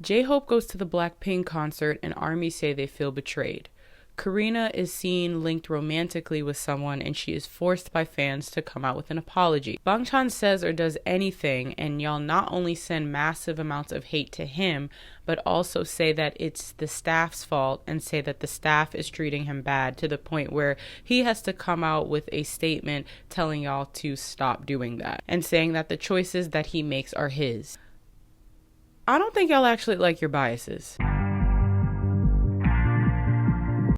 Jhope goes to the Blackpink concert and ARMY say they feel betrayed. Karina is seen linked romantically with someone and she is forced by fans to come out with an apology. Bangchan says or does anything and y'all not only send massive amounts of hate to him, but also say that it's the staff's fault and say that the staff is treating him bad to the point where he has to come out with a statement telling y'all to stop doing that and saying that the choices that he makes are his. I don't think y'all actually like your biases.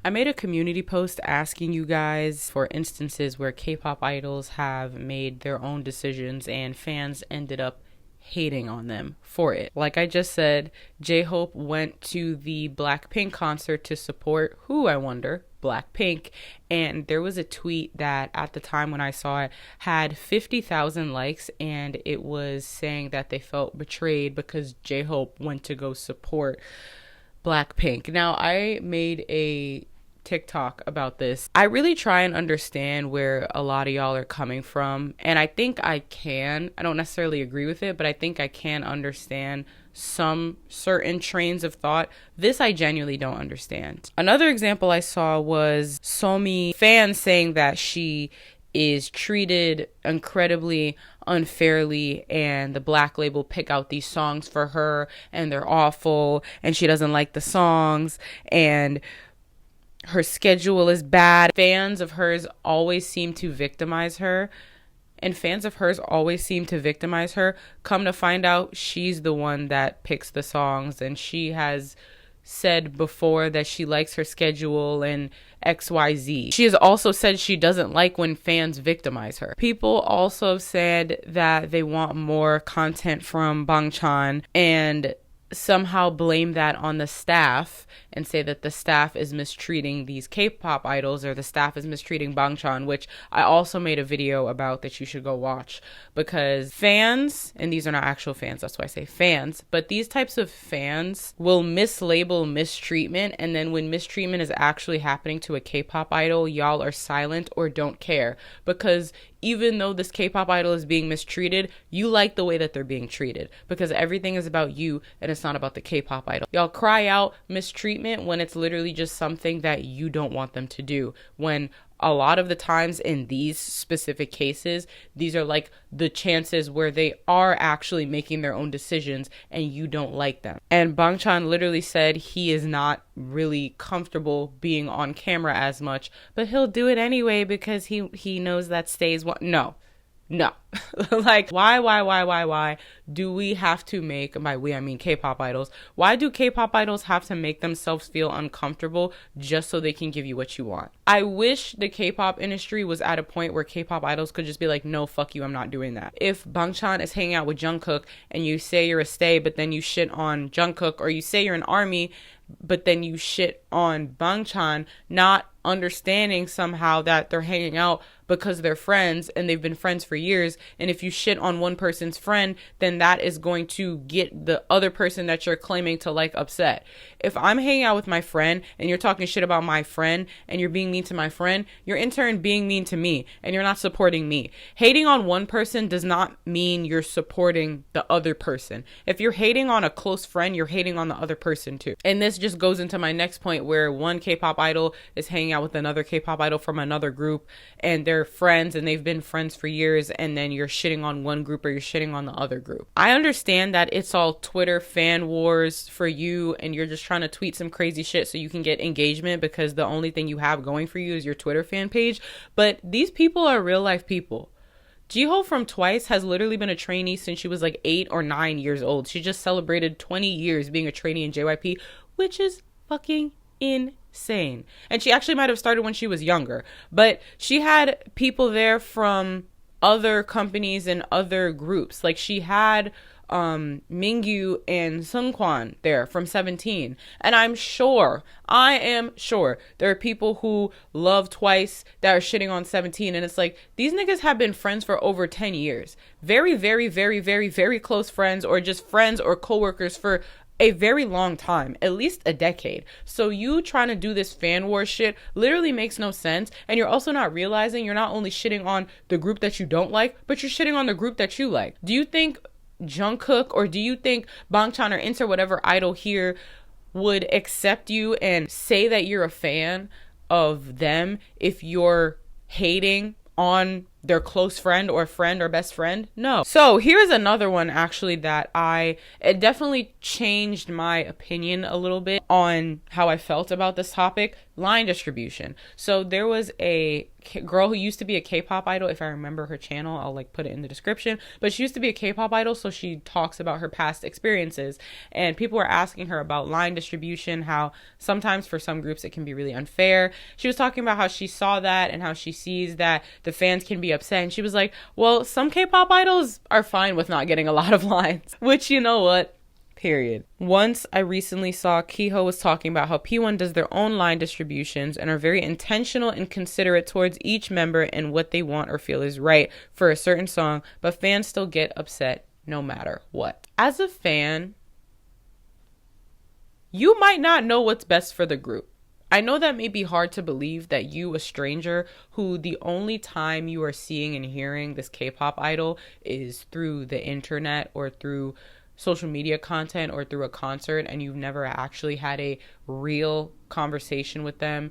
I made a community post asking you guys for instances where K-pop idols have made their own decisions and fans ended up hating on them for it. Like I just said, Jhope went to the Blackpink concert to support who, I wonder? Blackpink, and there was a tweet that at the time when I saw it had 50,000 likes, and it was saying that they felt betrayed because Jhope went to go support Blackpink. Now, I made a TikTok about this. I really try and understand where a lot of y'all are coming from, and I think I don't necessarily agree with it, but I think I can understand some certain trains of thought. This I genuinely don't understand. Another example I saw was Somi fans saying that she is treated incredibly unfairly and the Black label pick out these songs for her and they're awful and she doesn't like the songs and her schedule is bad. Fans of hers always seem to victimize her. And fans of hers always seem to victimize her. Come to find out, she's the one that picks the songs. And she has said before that she likes her schedule and XYZ. She has also said she doesn't like when fans victimize her. People also said that they want more content from Bangchan and somehow blame that on the staff and say that the staff is mistreating these K-pop idols or the staff is mistreating Bangchan, which I also made a video about that you should go watch, because fans, and these are not actual fans, that's why I say fans, but these types of fans will mislabel mistreatment, and then when mistreatment is actually happening to a K-pop idol, y'all are silent or don't care, because even though this K-pop idol is being mistreated, you like the way that they're being treated because everything is about you and it's not about the K-pop idol. Y'all cry out mistreatment when it's literally just something that you don't want them to do. When a lot of the times in these specific cases, these are like the chances where they are actually making their own decisions and you don't like them. And Bangchan literally said he is not really comfortable being on camera as much, but he'll do it anyway because he knows that stays what. No. Like, why do we have to make, by we I mean K-pop idols, why do K-pop idols have to make themselves feel uncomfortable just so they can give you what you want? I wish the K-pop industry was at a point where K-pop idols could just be like, no, fuck you, I'm not doing that. If Bangchan is hanging out with Jungkook and you say you're a stay, but then you shit on Jungkook, or you say you're an ARMY, but then you shit on Bangchan, not understanding somehow that they're hanging out because they're friends and they've been friends for years, and if you shit on one person's friend, then that is going to get the other person that you're claiming to like upset. If I'm hanging out with my friend and you're talking shit about my friend and you're being mean to my friend, you're in turn being mean to me and you're not supporting me. Hating on one person does not mean you're supporting the other person. If you're hating on a close friend, you're hating on the other person too. And this just goes into my next point, where one K-pop idol is hanging out with another K-pop idol from another group and they're friends and they've been friends for years, and then you're shitting on one group or you're shitting on the other group. I understand that it's all Twitter fan wars for you and you're just trying to tweet some crazy shit so you can get engagement because the only thing you have going for you is your Twitter fan page, but these people are real life people. Jhope from Twice has literally been a trainee since she was like 8 or 9 years old. She just celebrated 20 years being a trainee in JYP, which is fucking insane. And she actually might have started when she was younger, but she had people there from other companies and other groups. Like she had Mingyu and Seungkwan there from 17, and I am sure there are people who love Twice that are shitting on 17, and it's like, these niggas have been friends for over 10 years, very close friends, or just friends or coworkers for a very long time, at least a decade. So you trying to do this fan war shit literally makes no sense. And you're also not realizing you're not only shitting on the group that you don't like, but you're shitting on the group that you like. Do you think Jungkook, or do you think Bangchan or Inter, whatever idol here, would accept you and say that you're a fan of them if you're hating on their close friend or best friend? No. So here's another one actually that it definitely changed my opinion a little bit on how I felt about this topic. Line distribution. So there was a girl who used to be a K-pop idol. If I remember her channel, I'll like put it in the description, but she used to be a K-pop idol. So she talks about her past experiences, and people were asking her about line distribution, how sometimes for some groups it can be really unfair. She was talking about how she saw that and how she sees that the fans can be upset, and she was like, well, some K-pop idols are fine with not getting a lot of lines, which, you know what, period. Once I recently saw Kiho was talking about how P1 does their own line distributions and are very intentional and considerate towards each member and what they want or feel is right for a certain song, but fans still get upset no matter what. As a fan, you might not know what's best for the group. I know that may be hard to believe, that you, a stranger, who the only time you are seeing and hearing this K-pop idol is through the internet or through social media content or through a concert, and you've never actually had a real conversation with them,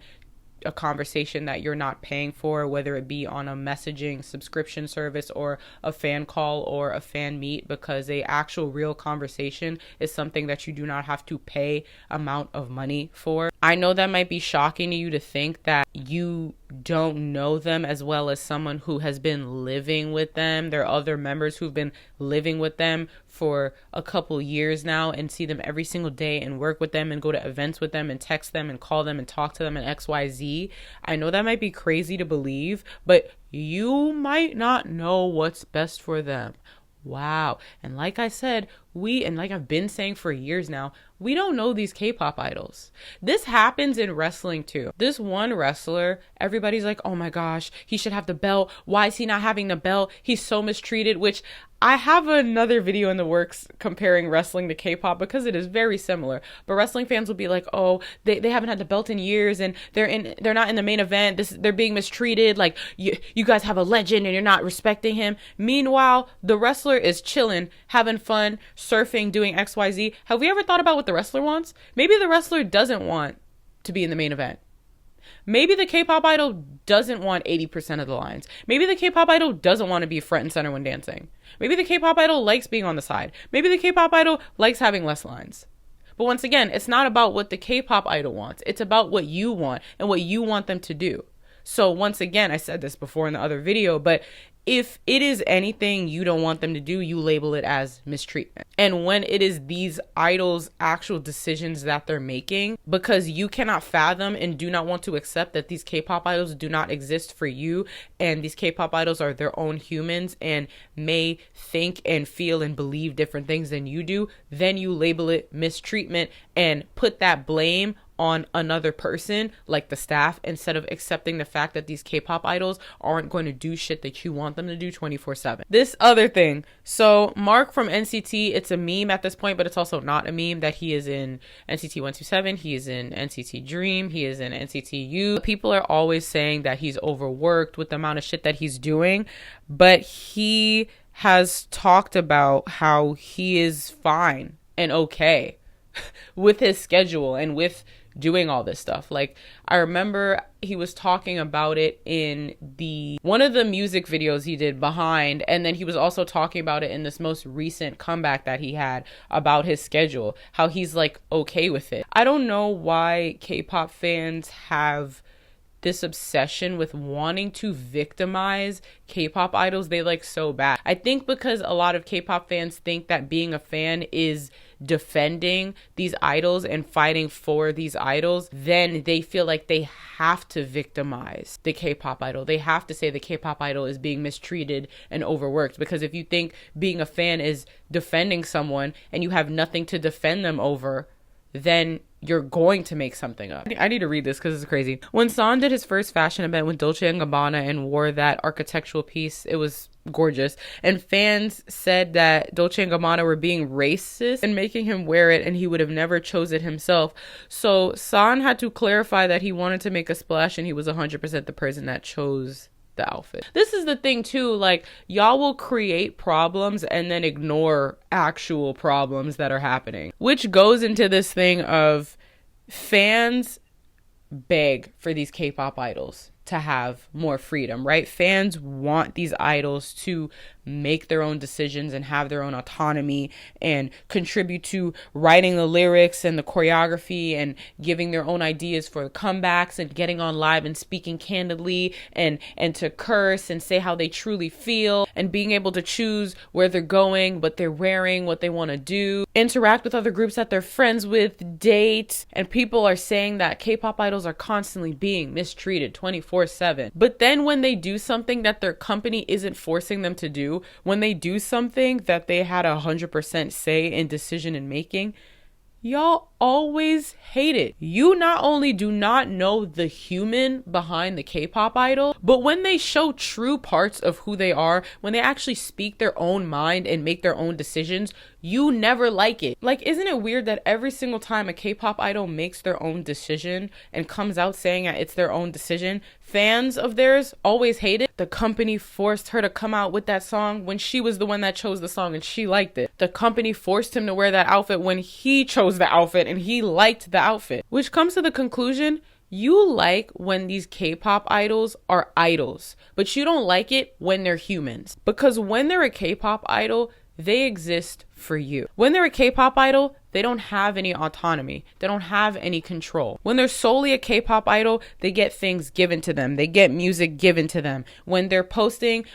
a conversation that you're not paying for, whether it be on a messaging subscription service or a fan call or a fan meet, because a actual real conversation is something that you do not have to pay amount of money for. I know that might be shocking to you to think that you don't know them as well as someone who has been living with them. There are other members who've been living with them for a couple years now and see them every single day and work with them and go to events with them and text them and call them and talk to them and XYZ. I know that might be crazy to believe, but you might not know what's best for them. Wow. And like I said, and like I've been saying for years now, we don't know these K-pop idols. This happens in wrestling too. This one wrestler, everybody's like, oh my gosh, he should have the belt. Why is he not having the belt? He's so mistreated, which I have another video in the works comparing wrestling to K-pop because it is very similar. But wrestling fans will be like, oh, they haven't had the belt in years and they're not in the main event. They're being mistreated. Like, you guys have a legend and you're not respecting him. Meanwhile, the wrestler is chilling, having fun, surfing, doing XYZ. Have we ever thought about what the wrestler wants? Maybe the wrestler doesn't want to be in the main event. Maybe the K-pop idol doesn't want 80% of the lines. Maybe the K-pop idol doesn't want to be front and center when dancing. Maybe the K-pop idol likes being on the side. Maybe the K-pop idol likes having less lines. But once again, it's not about what the K-pop idol wants. It's about what you want and what you want them to do. So once again, I said this before in the other video, but if it is anything you don't want them to do, you label it as mistreatment. And when it is these idols' actual decisions that they're making, because you cannot fathom and do not want to accept that these K-pop idols do not exist for you, and these K-pop idols are their own humans and may think and feel and believe different things than you do, then you label it mistreatment and put that blame on another person, like the staff, instead of accepting the fact that these K-pop idols aren't going to do shit that you want them to do 24/7. This other thing. So Mark from NCT, it's a meme at this point, but it's also not a meme, that he is in NCT 127, he is in NCT Dream, he is in NCT U. People are always saying that he's overworked with the amount of shit that he's doing, but he has talked about how he is fine and okay with his schedule and with doing all this stuff. Like, I remember he was talking about it in one of the music videos he did, Behind, and then he was also talking about it in this most recent comeback that he had about his schedule, how he's like okay with it. I don't know why K-pop fans have this obsession with wanting to victimize K-pop idols they like so bad. I think because a lot of K-pop fans think that being a fan is defending these idols and fighting for these idols, then they feel like they have to victimize the K-pop idol. They have to say the K-pop idol is being mistreated and overworked, because if you think being a fan is defending someone and you have nothing to defend them over, then you're going to make something up. I need to read this because it's crazy. When San did his first fashion event with Dolce & Gabbana and wore that architectural piece, it was gorgeous. And fans said that Dolce & Gabbana were being racist and making him wear it, and he would have never chose it himself. So San had to clarify that he wanted to make a splash and he was 100% the person that chose the outfit. This is the thing too, like, y'all will create problems and then ignore actual problems that are happening, which goes into this thing of fans beg for these K-pop idols to have more freedom, right? Fans want these idols to make their own decisions and have their own autonomy and contribute to writing the lyrics and the choreography and giving their own ideas for the comebacks and getting on live and speaking candidly and to curse and say how they truly feel and being able to choose where they're going, what they're wearing, what they want to do, interact with other groups that they're friends with, date. And people are saying that K-pop idols are constantly being mistreated 24/7. But then when they do something that their company isn't forcing them to do, when they do something that they had 100% say in decision in making, y'all always hate it. You not only do not know the human behind the K-pop idol, but when they show true parts of who they are, when they actually speak their own mind and make their own decisions, you never like it. Like, isn't it weird that every single time a K-pop idol makes their own decision and comes out saying that it's their own decision, fans of theirs always hate it? The company forced her to come out with that song when she was the one that chose the song and she liked it. The company forced him to wear that outfit when he chose the outfit and he liked the outfit. Which comes to the conclusion, you like when these K-pop idols are idols, but you don't like it when they're humans. Because when they're a K-pop idol, they exist for you. When they're a K-pop idol, they don't have any autonomy. They don't have any control. When they're solely a K-pop idol, they get things given to them. They get music given to them. When they're posting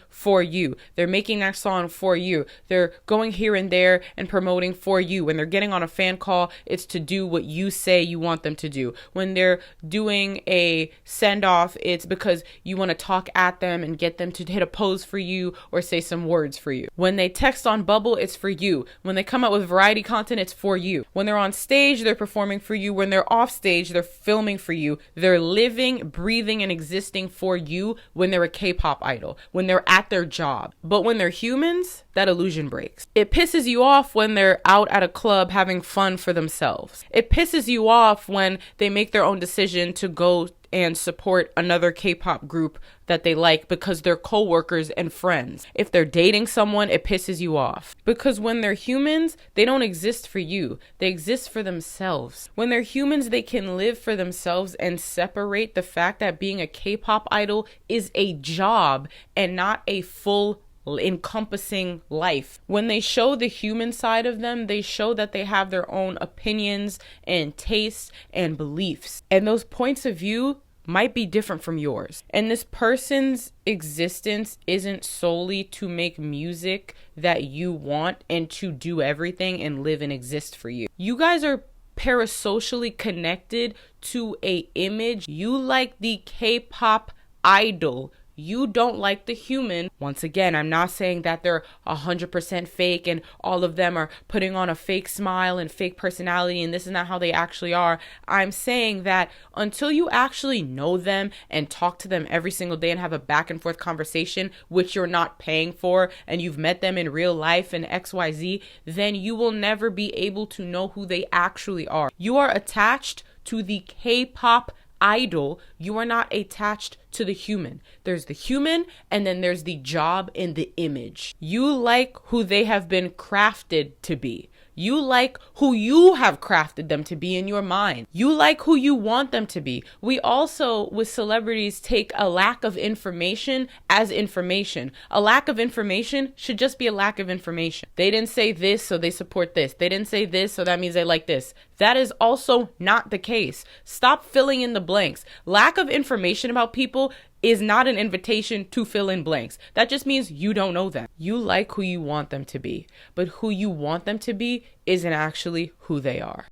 for you. They're making that song for you. They're going here and there and promoting for you. When they're getting on a fan call, it's to do what you say you want them to do. When they're doing a send-off, it's because you want to talk at them and get them to hit a pose for you or say some words for you. When they text on Bubble, it's for you. When they come out with variety content, it's for you. When they're on stage, they're performing for you. When they're off stage, they're filming for you. They're living, breathing, and existing for you when they're a K-pop idol, when they're at their job. But when they're humans, that illusion breaks. It pisses you off when they're out at a club having fun for themselves. It pisses you off when they make their own decision to go and support another K-pop group that they like because they're co-workers and friends. If they're dating someone, it pisses you off. Because when they're humans, they don't exist for you. They exist for themselves. When they're humans, they can live for themselves and separate the fact that being a K-pop idol is a job and not a full encompassing life. When they show the human side of them, they show that they have their own opinions and tastes and beliefs. And those points of view might be different from yours. And this person's existence isn't solely to make music that you want and to do everything and live and exist for you. You guys are parasocially connected to a image. You like the K-pop idol. You don't like the human. Once again, I'm not saying that they're 100% fake and all of them are putting on a fake smile and fake personality and this is not how they actually are. I'm saying that until you actually know them and talk to them every single day and have a back and forth conversation, which you're not paying for, and you've met them in real life and XYZ, then you will never be able to know who they actually are. You are attached to the K-pop idol. You are not attached to the human. There's the human and then there's the job in the image. You like who they have been crafted to be. You like who you have crafted them to be in your mind. You like who you want them to be. We also, with celebrities, take a lack of information as information. A lack of information should just be a lack of information. They didn't say this, so they support this. They didn't say this, so that means they like this. That is also not the case. Stop filling in the blanks. Lack of information about people is not an invitation to fill in blanks. That just means you don't know them. You like who you want them to be, but who you want them to be isn't actually who they are.